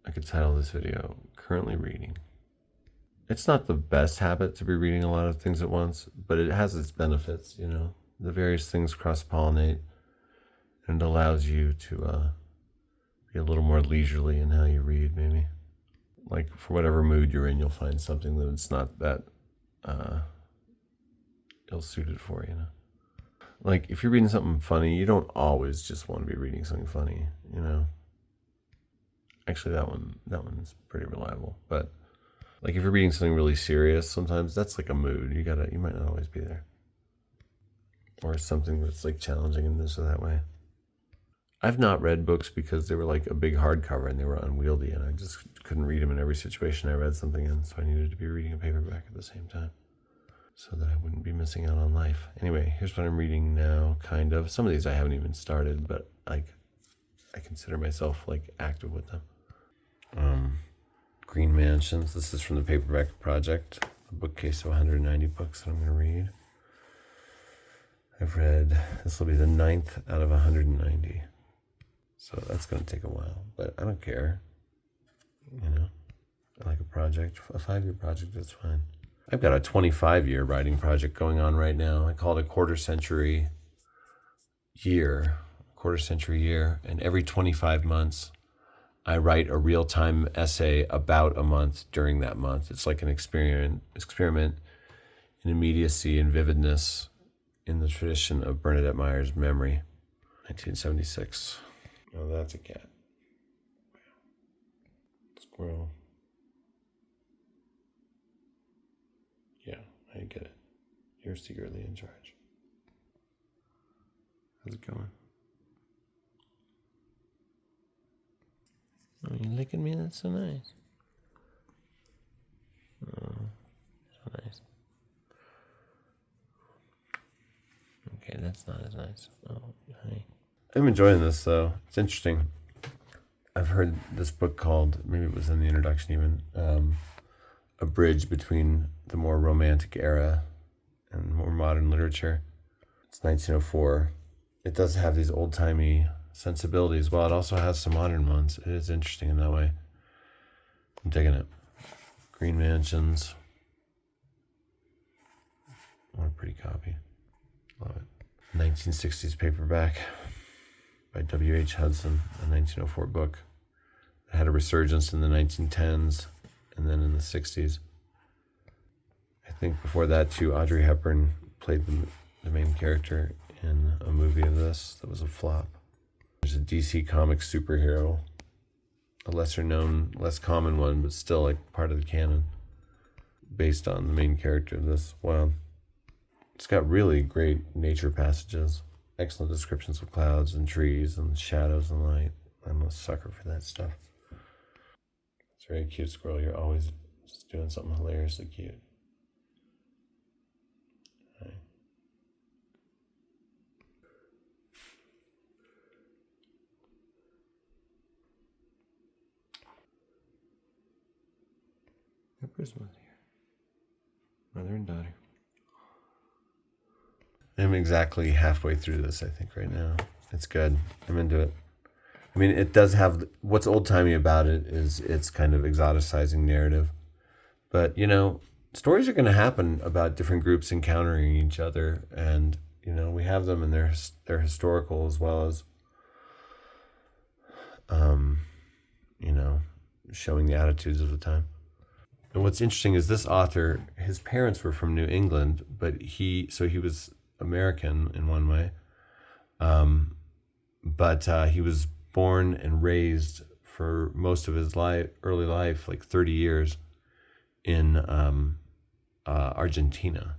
I could title this video, Currently Reading. It's not the best habit to be reading a lot of things at once, but it has its benefits, you know. The various things cross-pollinate, and it allows you to be a little more leisurely in how you read, maybe. Like, for whatever mood you're in, you'll find something that's not that ill-suited for, you know. Like, if you're reading something funny, you don't always just want to be reading something funny, you know. Actually, that one's pretty reliable. But like, if you're reading something really serious, sometimes that's like a mood. You might not always be there. Or something that's like challenging in this or that way. I've not read books because they were like a big hardcover and they were unwieldy, and I just couldn't read them in every situation I read something in, so I needed to be reading a paperback at the same time, so that I wouldn't be missing out on life. Anyway, here's what I'm reading now, kind of. Some of these I haven't even started, but like, I consider myself like active with them. Green Mansions. This is from the Paperback Project, a bookcase of 190 books that I'm going to read. I've read, this will be the 9th out of 190. So that's going to take a while, but I don't care. You know, I like a project. A 5-year project is fine. I've got a 25-year writing project going on right now. I call it a quarter century year, and every 25 months, I write a real-time essay about a month during that month. It's like an experiment in immediacy and vividness in the tradition of Bernadette Meyer's Memory, 1976. Oh, that's a cat. Squirrel. Yeah, I get it. You're secretly in charge. How's it going? Oh, you licking me? That's so nice. Oh, so nice. Okay, that's not as nice. Oh, honey. I'm enjoying this, though. It's interesting. I've heard this book called, maybe it was in the introduction even, A Bridge Between the More Romantic Era and More Modern Literature. It's 1904. It does have these old-timey sensibilities. Well, it also has some modern ones. It is interesting in that way. I'm digging it. Green Mansions. What a pretty copy. Love it. 1960s paperback by W.H. Hudson, a 1904 book. It had a resurgence in the 1910s and then in the 60s. I think before that, too, Audrey Hepburn played the main character in a movie of this that was a flop. There's a DC Comics superhero, a lesser known, less common one, but still like part of the canon, based on the main character of this. Wow. It's got really great nature passages, excellent descriptions of clouds and trees and shadows and light. I'm a sucker for that stuff. It's a very cute squirrel. You're always just doing something hilariously cute. Hi. Prisma's here. Mother and daughter. I'm exactly halfway through this, I think, right now. It's good. I'm into it. I mean, it does have, what's old-timey about it is it's kind of exoticizing narrative. But, you know, stories are going to happen about different groups encountering each other. And, you know, we have them and they're historical as well as, you know, showing the attitudes of the time. And what's interesting is this author, his parents were from New England, but he was American in one way. But he was born and raised for most of his early life, like 30 years, in Argentina.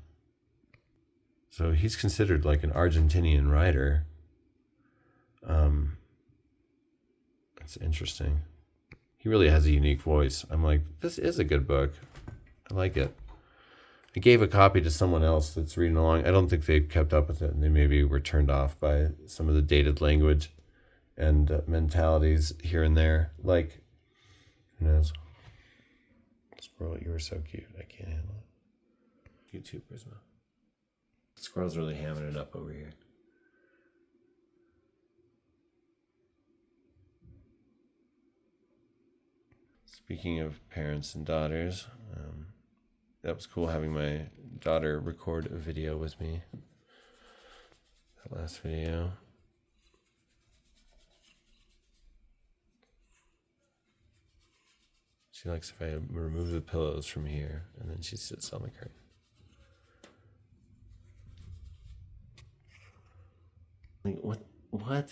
So he's considered like an Argentinian writer. It's interesting. He really has a unique voice. I'm like, this is a good book. I like it. I gave a copy to someone else that's reading along. I don't think they've kept up with it, and they maybe were turned off by some of the dated language and mentalities here and there. Like, who knows? Squirrel, you were so cute. I can't handle it. You too, Prisma. The squirrel's really hamming it up over here. Speaking of parents and daughters, that was cool having my daughter record a video with me. That last video. She likes if I remove the pillows from here, and then she sits on the curtain. Like, what?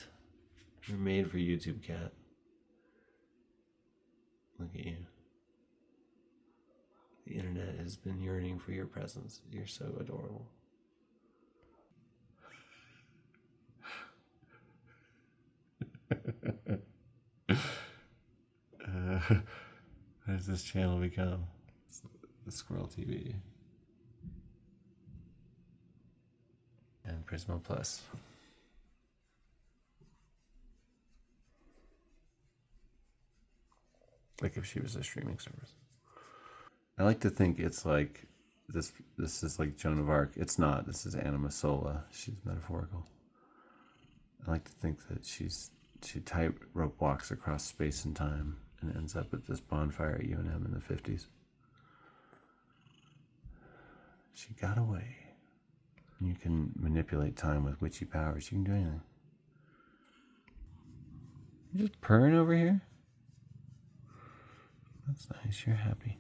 You're made for YouTube, cat. Look at you. The internet has been yearning for your presence. You're so adorable. What has this channel become? It's the Squirrel TV. And Prisma Plus. Like if she was a streaming service. I like to think it's like this is like Joan of Arc. It's not. This is Anima Sola. She's metaphorical. I like to think that she tightrope walks across space and time and ends up at this bonfire at UNM in the 50s. She got away. You can manipulate time with witchy powers. You can do anything. You're just purring over here? That's nice. You're happy.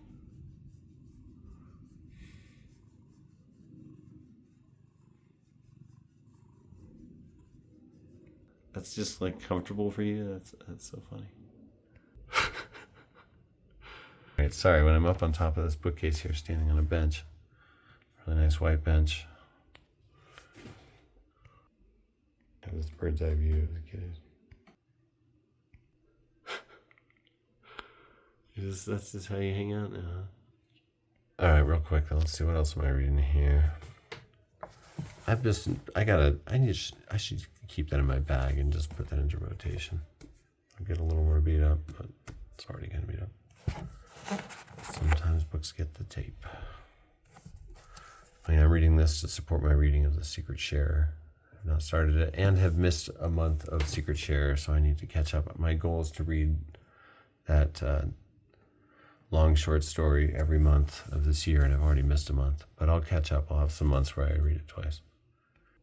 That's just like comfortable for you? That's so funny. Alright, sorry, when I'm up on top of this bookcase here, standing on a bench, really nice white bench, I have this bird's eye view of the kitties. That's just how you hang out now. Alright, real quick, let's see what else am I reading here. I should keep that in my bag and just put that into rotation. I'll get a little more beat up, but it's already getting beat up. Sometimes books get the tape. I mean, I'm reading this to support my reading of The Secret Sharer. I've not started it and have missed a month of Secret Sharer, so I need to catch up. My goal is to read that long short story every month of this year, and I've already missed a month. But I'll catch up. I'll have some months where I read it twice.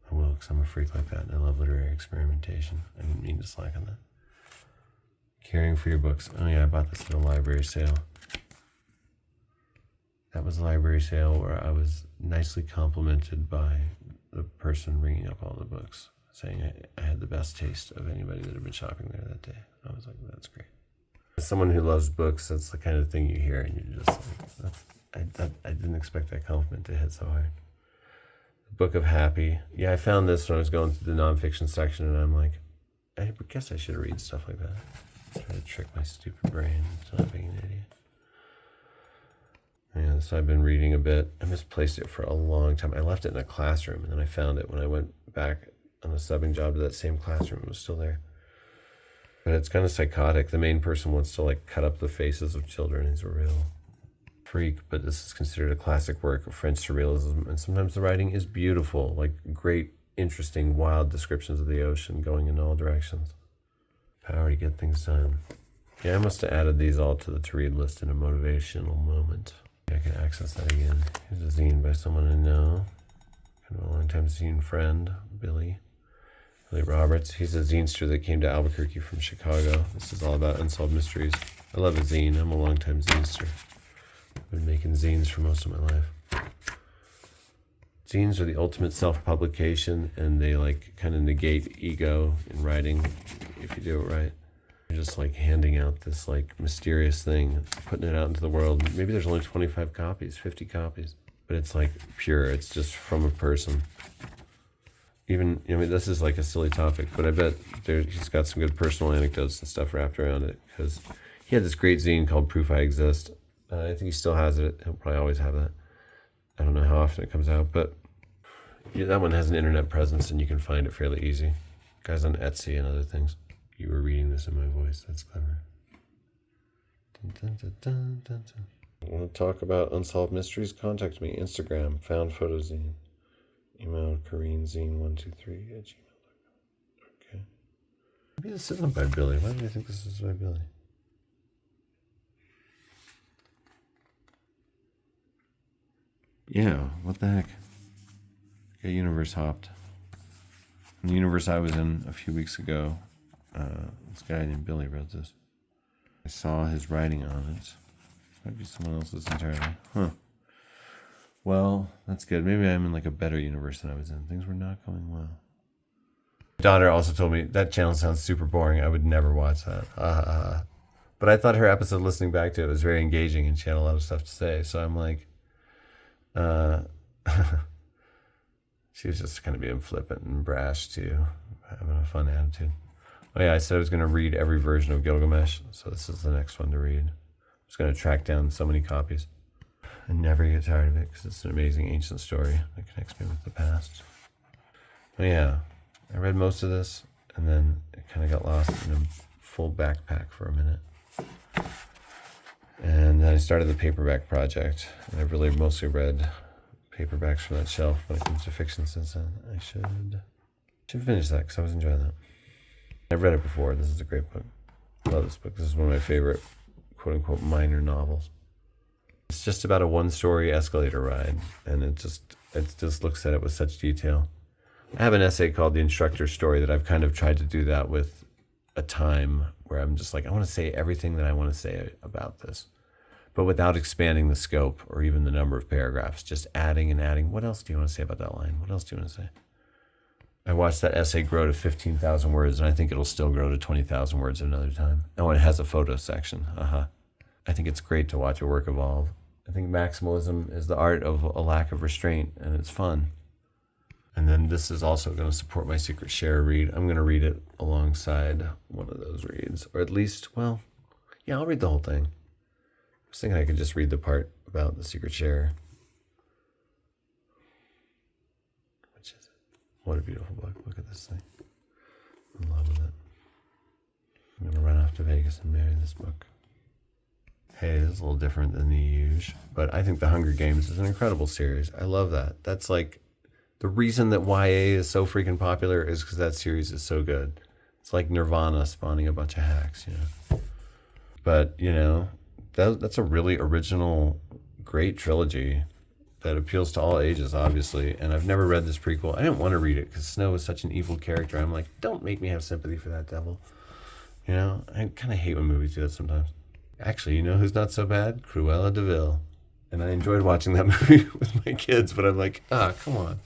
I will, because I'm a freak like that, and I love literary experimentation. I didn't mean to slack on that. Caring for your books. Oh yeah, I bought this at a library sale. That was a library sale where I was nicely complimented by the person ringing up all the books, saying I had the best taste of anybody that had been shopping there that day. I was like, that's great. As someone who loves books, that's the kind of thing you hear, and you're just like, I didn't expect that compliment to hit so hard. The Book of Happy. Yeah, I found this when I was going through the nonfiction section, and I'm like, I guess I should read stuff like that. Try to trick my stupid brain into not being an idiot. Yeah, so I've been reading a bit. I misplaced it for a long time. I left it in a classroom, and then I found it when I went back on a subbing job to that same classroom. It was still there. But it's kind of psychotic. The main person wants to like cut up the faces of children. He's a real freak, but this is considered a classic work of French surrealism. And sometimes the writing is beautiful, like great, interesting, wild descriptions of the ocean going in all directions. Power to get things done. Yeah, I must have added these all to the to-read list in a motivational moment. I can access that again. Here's a zine by someone I know. Kind of a long-time zine friend, Billy Roberts. He's a zinester that came to Albuquerque from Chicago. This is all about unsolved mysteries. I love a zine. I'm a long-time zinester. I've been making zines for most of my life. Zines are the ultimate self-publication, and they like kind of negate ego in writing if you do it right. You're just like handing out this like mysterious thing, putting it out into the world. Maybe there's only 25 copies, 50 copies, but it's like pure. It's just from a person. Even, I mean, this is like a silly topic, but I bet he's got some good personal anecdotes and stuff wrapped around it, because he had this great zine called Proof I Exist. I think he still has it. He'll probably always have that. I don't know how often it comes out, but yeah, that one has an internet presence and you can find it fairly easy. Guys on Etsy and other things. You were reading this in my voice. That's clever. Dun, dun, dun, dun, dun, dun. Want to talk about unsolved mysteries? Contact me. Instagram, Found Photozine. Email KoreenZine123@gmail.com. Okay. Maybe this isn't by Billy. Why do you think this is by Billy? Yeah, what the heck? Yeah, universe hopped. In the universe I was in a few weeks ago, this guy named Billy wrote this. I saw his writing on it. This might be someone else's entirely. Huh. Well, that's good. Maybe I'm in like a better universe than I was in. Things were not going well. My daughter also told me that channel sounds super boring. I would never watch that. But I thought her episode listening back to it was very engaging and she had a lot of stuff to say. So I'm like, she was just kind of being flippant and brash too, having a fun attitude. Oh yeah, I said I was going to read every version of Gilgamesh, so this is the next one to read. I'm just going to track down so many copies and never get tired of it because it's an amazing ancient story that connects me with the past. Oh yeah, I read most of this and then it kind of got lost in a full backpack for a minute. And then I started the paperback project, and I've really mostly read paperbacks from that shelf when it comes to fiction since then. I should finish that because I was enjoying that. I've read it before. This is a great book. I love this book. This is one of my favorite quote-unquote minor novels. It's just about a one-story escalator ride, and it just looks at it with such detail. I have an essay called The Instructor's Story that I've kind of tried to do that with a time where I'm just like, I want to say everything that I want to say about this, but without expanding the scope or even the number of paragraphs, just adding and adding. What else do you want to say about that line? What else do you want to say? I watched that essay grow to 15,000 words, and I think it'll still grow to 20,000 words another time. Oh, and it has a photo section. I think it's great to watch a work evolve. I think maximalism is the art of a lack of restraint, and it's fun. And then this is also going to support my Secret Share read. I'm going to read it alongside one of those reads, or at least, well, yeah, I'll read the whole thing. I was thinking I could just read the part about the Secret Share. Which is it? What a beautiful book. Look at this thing. I'm in love with it. I'm going to run off to Vegas and marry this book. Hey, this is a little different than the usual, but I think The Hunger Games is an incredible series. I love that. That's like the reason that YA is so freaking popular is because that series is so good. It's like Nirvana spawning a bunch of hacks, you know. But, you know, that's a really original, great trilogy that appeals to all ages, obviously. And I've never read this prequel. I didn't want to read it because Snow is such an evil character. I'm like, don't make me have sympathy for that devil. You know, I kind of hate when movies do that sometimes. Actually, you know who's not so bad? Cruella de Vil. And I enjoyed watching that movie with my kids, but I'm like, come on.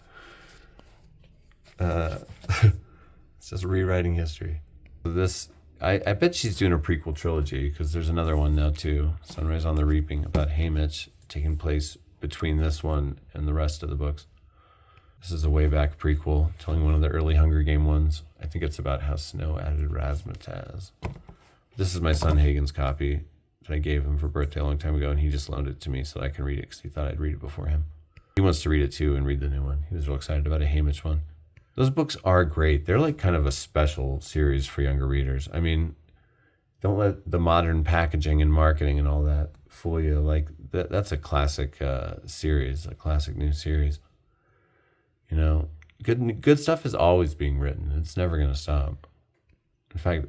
It's just rewriting history. This, I bet she's doing a prequel trilogy because there's another one now too, Sunrise on the Reaping, about Haymitch, taking place between this one and the rest of the books. This is a way back prequel telling one of the early Hunger Game ones. I think it's about how Snow added razzmatazz. This is my son Hagen's copy that I gave him for birthday a long time ago, and he just loaned it to me so that I can read it because he thought I'd read it before him. He wants to read it too and read the new one. He was real excited about a Haymitch one. Those books are great. They're like kind of a special series for younger readers. I mean, don't let the modern packaging and marketing and all that fool you. Like that's a classic series, a classic new series. You know, good stuff is always being written. It's never going to stop. In fact,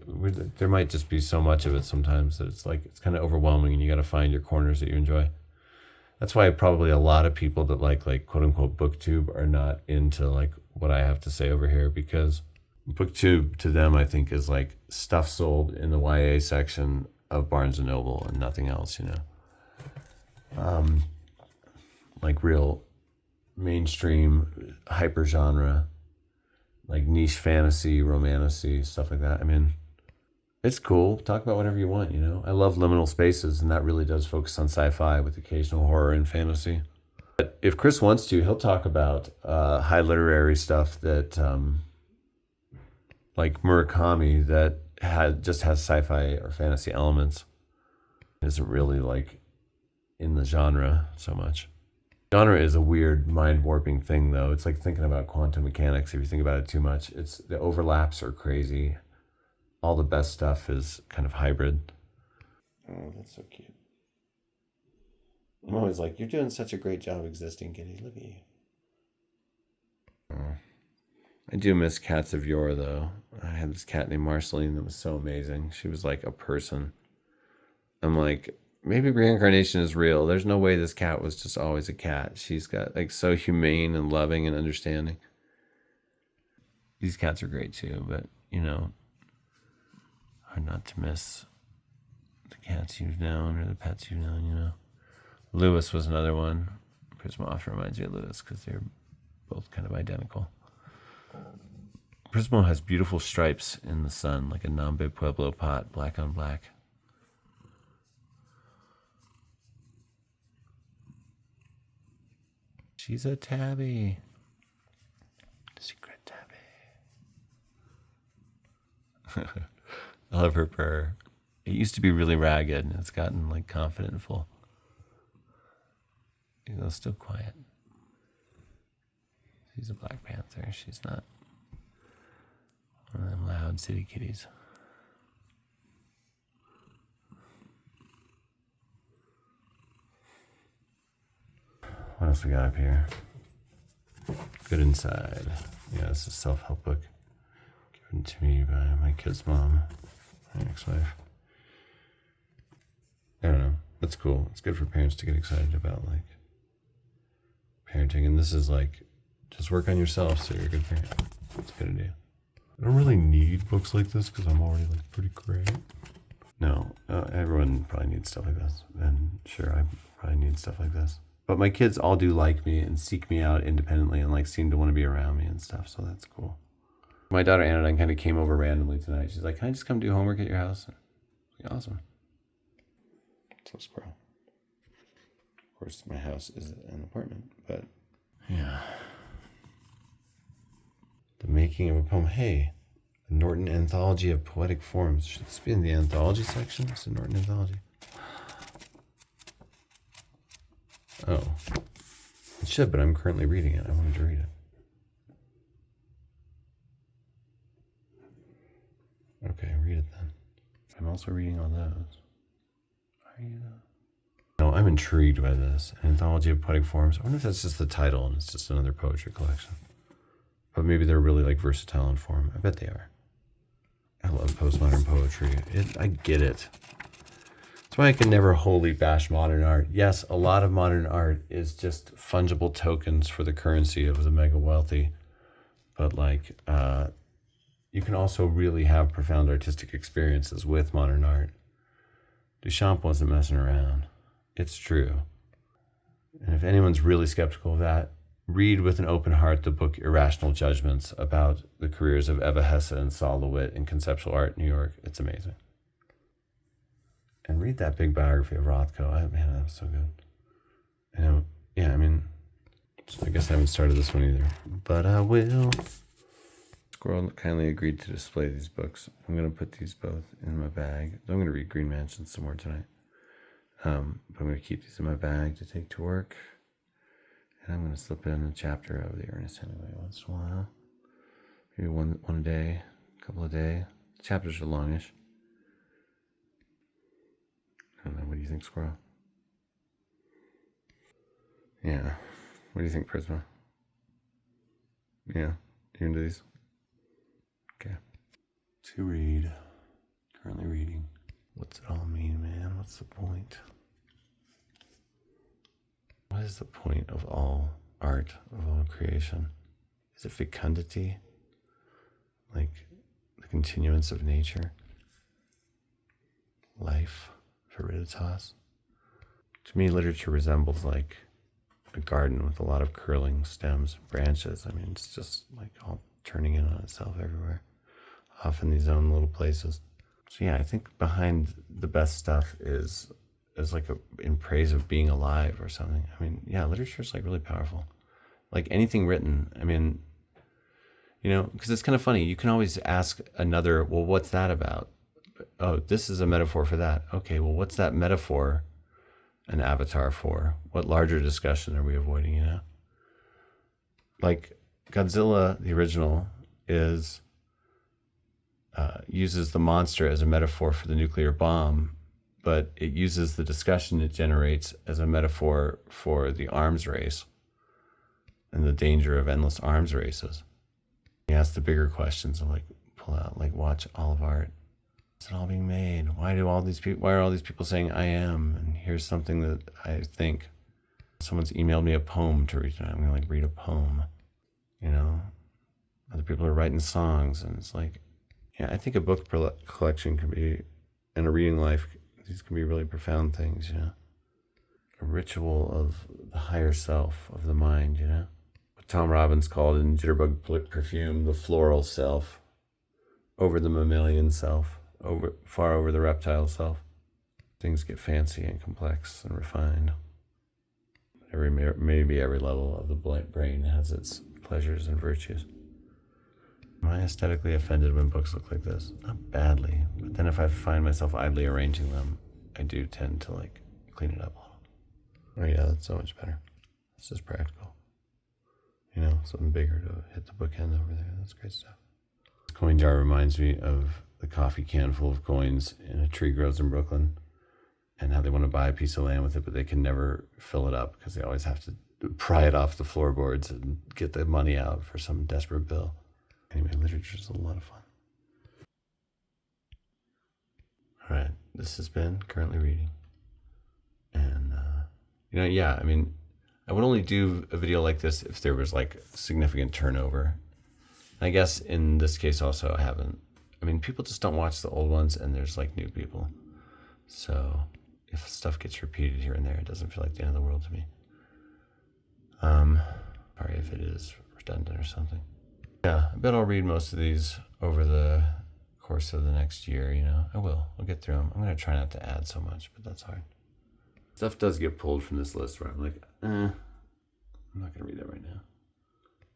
there might just be so much of it sometimes that it's kind of overwhelming, and you got to find your corners that you enjoy. That's why probably a lot of people that like quote unquote BookTube are not into like what I have to say over here, because BookTube to them I think is like stuff sold in the YA section of Barnes and Noble and nothing else, you know. Like real mainstream hyper genre, like niche fantasy, romantasy, stuff like that. I mean, it's cool. Talk about whatever you want, you know. I love Liminal Spaces, and that really does focus on sci-fi with occasional horror and fantasy. But if Chris wants to, he'll talk about high literary stuff that, like Murakami, that just has sci-fi or fantasy elements. It isn't really like in the genre so much. Genre is a weird mind-warping thing, though. It's like thinking about quantum mechanics. If you think about it too much, the overlaps are crazy. All the best stuff is kind of hybrid. Oh, that's so cute. I'm always like, you're doing such a great job existing, Kitty. Look at you. Oh. I do miss cats of yore, though. I had this cat named Marceline that was so amazing. She was like a person. I'm like, maybe reincarnation is real. There's no way this cat was just always a cat. She's got like so humane and loving and understanding. These cats are great too, but you know, hard not to miss the cats you've known or the pets you've known, you know. Lewis was another one. Prisma often reminds me of Lewis because they're both kind of identical. Prismo has beautiful stripes in the sun, like a Nambe Pueblo pot, black on black. She's a tabby. Secret tabby. I love her purr. It used to be really ragged, and it's gotten like confident and full. Even though still quiet. She's a Black Panther. She's not one of them loud city kitties. What else we got up here? Good Inside. Yeah, this is a self-help book given to me by my kid's mom, my ex-wife. I don't know. That's cool. It's good for parents to get excited about like parenting. And this is like, just work on yourself so you're a good parent. It's a good idea. I don't really need books like this because I'm already like pretty great. No, everyone probably needs stuff like this. And sure, I probably need stuff like this. But my kids all do like me and seek me out independently and like seem to want to be around me and stuff. So that's cool. My daughter Anodyne kind of came over randomly tonight. She's like, "Can I just come do homework at your house?" Like, awesome. So squirrel. Of course, my house is an apartment, but yeah. The Making of a Poem. Hey, the Norton Anthology of Poetic Forms. Should this be in the anthology section? It's the Norton Anthology. Oh, it should, but I'm currently reading it. I wanted to read it. Okay, read it then. I'm also reading all those. Are you? No, I'm intrigued by this. An Anthology of Poetic Forms. I wonder if that's just the title and it's just another poetry collection. But maybe they're really like versatile in form. I bet they are. I love postmodern poetry. I get it. That's why I can never wholly bash modern art. Yes, a lot of modern art is just fungible tokens for the currency of the mega wealthy. But like, you can also really have profound artistic experiences with modern art. Duchamp wasn't messing around. It's true. And if anyone's really skeptical of that, read with an open heart the book Irrational Judgments about the careers of Eva Hesse and Saul LeWitt in conceptual art in New York. It's amazing. And read that big biography of Rothko. Man, that was so good. Yeah, I mean, I guess I haven't started this one either, but I will. Squirrel kindly agreed to display these books. I'm going to put these both in my bag. I'm going to read Green Mansion some more tonight. But I'm going to keep these in my bag to take to work. And I'm going to slip in a chapter of the Ernest Hemingway once in a while. Maybe one a day, a couple a day. The chapters are longish. I don't know. What do you think, Squirrel? Yeah. What do you think, Prisma? Yeah. You into these? Okay. To read. Currently reading. What's it all mean, man? What's the point? What is the point of all art, of all creation? Is it fecundity? Like the continuance of nature? Life? Viriditas? To me, literature resembles like a garden with a lot of curling stems, branches. I mean, it's just like all turning in on itself everywhere, off in these own little places. So yeah, I think behind the best stuff is like in praise of being alive or something. I mean, yeah, literature is like really powerful. Like anything written, I mean, you know, because it's kind of funny. You can always ask another, well, what's that about? Oh, this is a metaphor for that. Okay, well, what's that metaphor an avatar for? What larger discussion are we avoiding, you know? Like Godzilla, the original, uses the monster as a metaphor for the nuclear bomb, but it uses the discussion it generates as a metaphor for the arms race and the danger of endless arms races. He asks the bigger questions of like, pull out, like watch all of art. Is it all being made? Why are all these people saying I am? And here's something that I think. Someone's emailed me a poem to read tonight. I'm going to read a poem, Other people are writing songs, and it's I think a book collection can be, and a reading life, these can be really profound things, A ritual of the higher self, of the mind, What Tom Robbins called in Jitterbug Perfume, the floral self, over the mammalian self, far over the reptile self. Things get fancy and complex and refined. Maybe every level of the brain has its pleasures and virtues. Am I aesthetically offended when books look like this? Not badly, but then if I find myself idly arranging them, I do tend to clean it up a little. Oh yeah, that's so much better. It's just practical. Something bigger to hit the bookend over there. That's great stuff. This coin jar reminds me of the coffee can full of coins in a tree grows in Brooklyn, and how they want to buy a piece of land with it, but they can never fill it up because they always have to pry it off the floorboards and get the money out for some desperate bill. Anyway, literature is a lot of fun. All right, this has been Currently Reading. And, I would only do a video like this if there was significant turnover. I guess in this case also I haven't. People just don't watch the old ones, and there's new people. So if stuff gets repeated here and there, it doesn't feel like the end of the world to me. Sorry if it is redundant or something. Yeah, I bet I'll read most of these over the course of the next year, I will. I'll get through them. I'm going to try not to add so much, but that's hard. Stuff does get pulled from this list where I'm I'm not going to read that right now.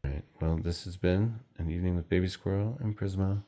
All right, well, this has been An Evening with Baby Squirrel and Prisma.